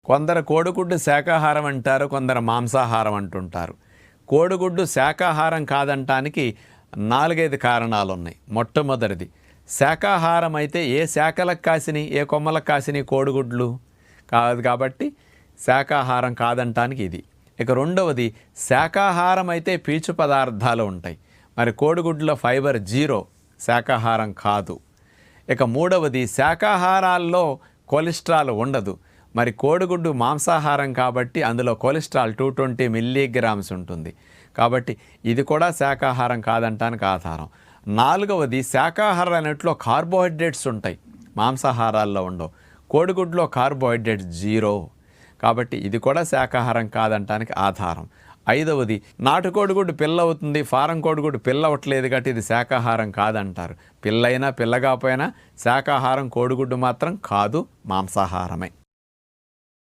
కొందరు కోడిగుడ్డు శాకాహారం అంటారు, కొందరు మాంసాహారం అంటుంటారు. కోడిగుడ్డు శాకాహారం కాదంటానికి 4-5 కారణాలు ఉన్నాయి. మొట్టమొదటిది, శాకాహారం అయితే ఏ శాఖలకు కాసిని, ఏ కొమ్మలకు కాసిని కోడిగుడ్లు కాదు కాబట్టి శాకాహారం కాదంటానికి ఇది. ఇక రెండవది, శాకాహారం అయితే పీచు పదార్థాలు ఉంటాయి, మరి కోడిగుడ్లో ఫైబర్ 0, శాకాహారం కాదు. ఇక మూడవది, శాకాహారాల్లో కొలెస్ట్రాల్ ఉండదు, మరి కోడిగుడ్డు మాంసాహారం కాబట్టి అందులో కొలెస్ట్రాల్ 220 మిల్లీగ్రామ్స్ ఉంటుంది, కాబట్టి ఇది కూడా శాకాహారం కాదంటానికి ఆధారం. నాలుగవది, శాకాహారం అన్నిట్లో కార్బోహైడ్రేట్స్ ఉంటాయి, మాంసాహారాల్లో ఉండవు. కోడిగుడ్లో కార్బోహైడ్రేట్స్ 0, కాబట్టి ఇది కూడా శాకాహారం కాదంటానికి ఆధారం. ఐదవది, నాటుకోడిగుడ్డు పిల్ల అవుతుంది, ఫారం కోడిగుడ్డు పిల్ల అవ్వట్లేదు కాబట్టి ఇది శాకాహారం కాదంటారు. పిల్లైనా పిల్లగాపోయినా శాకాహారం కోడిగుడ్డు మాత్రం కాదు, మాంసాహారమే.